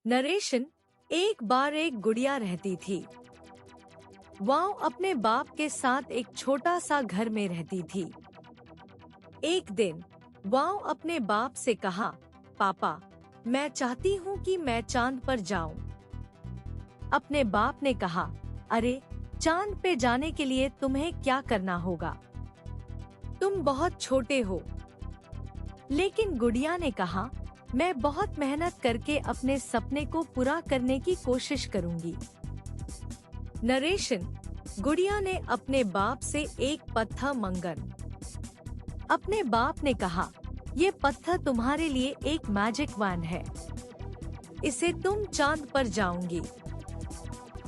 Narration. एक बार एक गुड़िया रहती थी। वह अपने बाप के साथ एक छोटा सा घर में रहती थी। एक दिन वह अपने बाप से कहा, पापा, मैं चाहती हूँ कि मैं चांद पर जाऊं। अपने बाप ने कहा, अरे, चांद पे जाने के लिए तुम्हें क्या करना होगा? तुम बहुत छोटे हो। लेकिन गुड़िया ने कहा, मैं बहुत मेहनत करके अपने सपने को पूरा करने की कोशिश करूंगी। नरेशन। गुड़िया ने अपने बाप से एक पत्थर मंगन। अपने बाप ने कहा, ये पत्थर तुम्हारे लिए एक मैजिक वैन है। इसे तुम चांद पर जाओगी।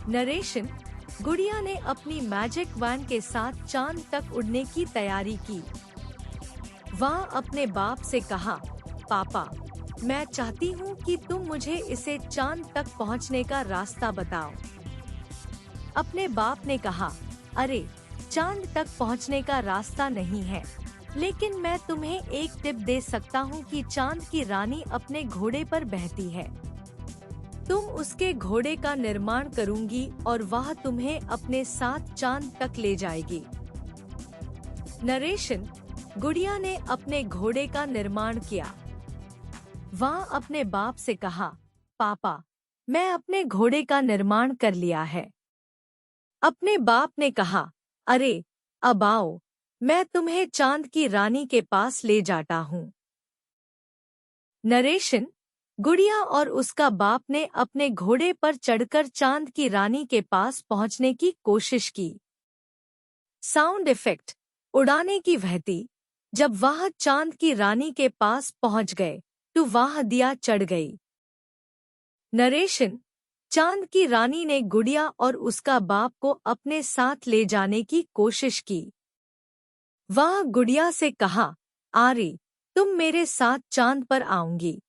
नरेशन। गुड़िया ने अपनी मैजिक वैन के साथ चांद तक उड़ने की तैयारी की। वह अपने बाप से कहा, पापा, मैं चाहती हूँ कि तुम मुझे इसे चांद तक पहुँचने का रास्ता बताओ। अपने बाप ने कहा, अरे, चांद तक पहुँचने का रास्ता नहीं है, लेकिन मैं तुम्हें एक टिप दे सकता हूँ कि चांद की रानी अपने घोड़े पर बहती है। तुम उसके घोड़े का निर्माण करूंगी और वह तुम्हें अपने साथ चांद तक ले जाएगी। नरेशन। गुड़िया ने अपने घोड़े का निर्माण किया। वह अपने बाप से कहा, पापा, मैं अपने घोड़े का निर्माण कर लिया है। अपने बाप ने कहा, अरे, अब आओ, मैं तुम्हें चांद की रानी के पास ले जाता हूँ। नरेशन। गुड़िया और उसका बाप ने अपने घोड़े पर चढ़कर चांद की रानी के पास पहुंचने की कोशिश की। साउंड इफेक्ट, उड़ाने की वहती। जब वह चांद की रानी के पास पहुंच गए तो वह दिया चढ़ गई। नरेशन। चांद की रानी ने गुड़िया और उसका बाप को अपने साथ ले जाने की कोशिश की। वह गुड़िया से कहा, आरी, तुम मेरे साथ चांद पर आऊंगी।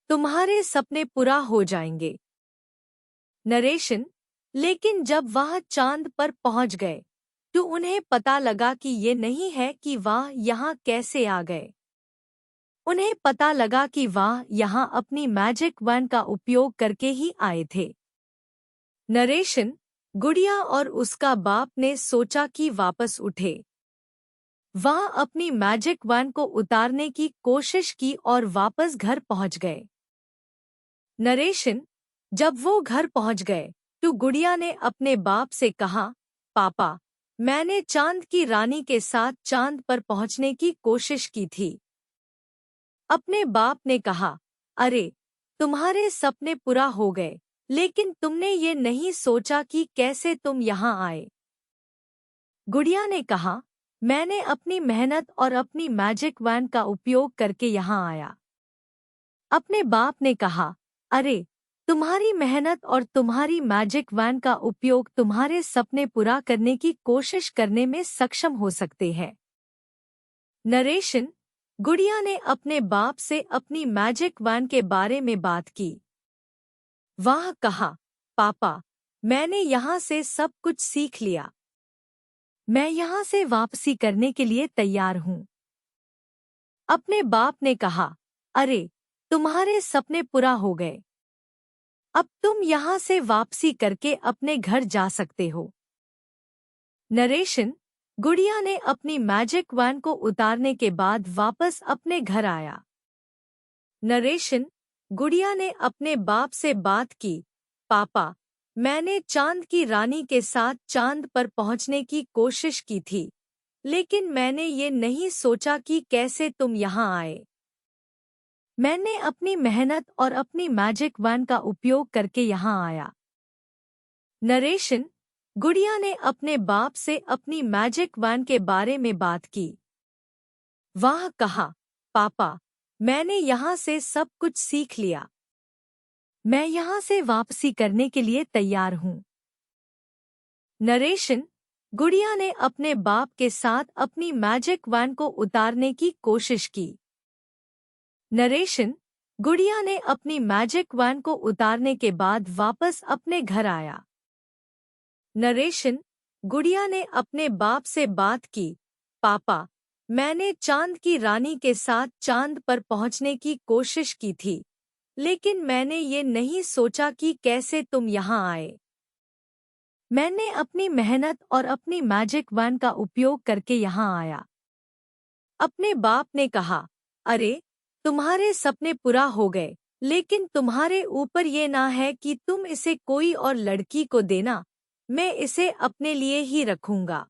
तुम्हारे सपने पूरा हो जाएंगे। नरेशन। लेकिन जब वह चांद पर पहुंच गए तो उन्हें पता लगा कि ये नहीं है कि वह यहाँ कैसे आ गए। उन्हें पता लगा कि वह यहाँ अपनी मैजिक वैन का उपयोग करके ही आए थे। नरेशन। गुड़िया और उसका बाप ने सोचा कि वापस उठे। वह अपनी मैजिक वैन को उतारने की कोशिश की और वापस घर पहुंच गए। नरेशन। जब वो घर पहुंच गए तो गुड़िया ने अपने बाप से कहा, पापा, मैंने चांद की रानी के साथ चांद पर पहुंचने की कोशिश की थी। अपने बाप ने कहा, अरे, तुम्हारे सपने पूरा हो गए, लेकिन तुमने ये नहीं सोचा कि कैसे तुम यहाँ आए। गुड़िया ने कहा, मैंने अपनी मेहनत और अपनी मैजिक वैन का उपयोग करके यहाँ आया। अपने बाप ने कहा, अरे, तुम्हारी मेहनत और तुम्हारी मैजिक वैन का उपयोग तुम्हारे सपने पूरा करने की कोशिश करने में सक्षम हो सकते हैं। नरेशन। गुड़िया ने अपने बाप से अपनी मैजिक वैन के बारे में बात की। वह कहा, पापा, मैंने यहाँ से सब कुछ सीख लिया। मैं यहाँ से वापसी करने के लिए तैयार हूँ। अपने बाप ने कहा, अरे, तुम्हारे सपने पूरा हो गए। अब तुम यहाँ से वापसी करके अपने घर जा सकते हो। नरेशन। गुड़िया ने अपनी मैजिक वैन को उतारने के बाद वापस अपने घर आया। नरेशन। गुड़िया ने अपने बाप से बात की, पापा, मैंने चांद की रानी के साथ चांद पर पहुंचने की कोशिश की थी, लेकिन मैंने ये नहीं सोचा कि कैसे तुम यहाँ आए। मैंने अपनी मेहनत और अपनी मैजिक वैन का उपयोग करके यहाँ आया। नरेशन। गुड़िया ने अपने बाप से अपनी मैजिक वैन के बारे में बात की। वह कहा, पापा, मैंने यहाँ से सब कुछ सीख लिया। मैं यहाँ से वापसी करने के लिए तैयार हूँ। नरेशन। गुड़िया ने अपने बाप के साथ अपनी मैजिक वैन को उतारने की कोशिश की। नरेशन। गुड़िया ने अपनी मैजिक वैन को उतारने के बाद वापस अपने घर आया। नरेशन। गुड़िया ने अपने बाप से बात की, पापा, मैंने चांद की रानी के साथ चांद पर पहुंचने की कोशिश की थी, लेकिन मैंने ये नहीं सोचा कि कैसे तुम यहाँ आए। मैंने अपनी मेहनत और अपनी मैजिक वैन का उपयोग करके यहाँ आया। अपने बाप ने कहा, अरे, तुम्हारे सपने पूरा हो गए, लेकिन तुम्हारे ऊपर ये ना है कि तुम इसे कोई और लड़की को देना, मैं इसे अपने लिए ही रखूंगा।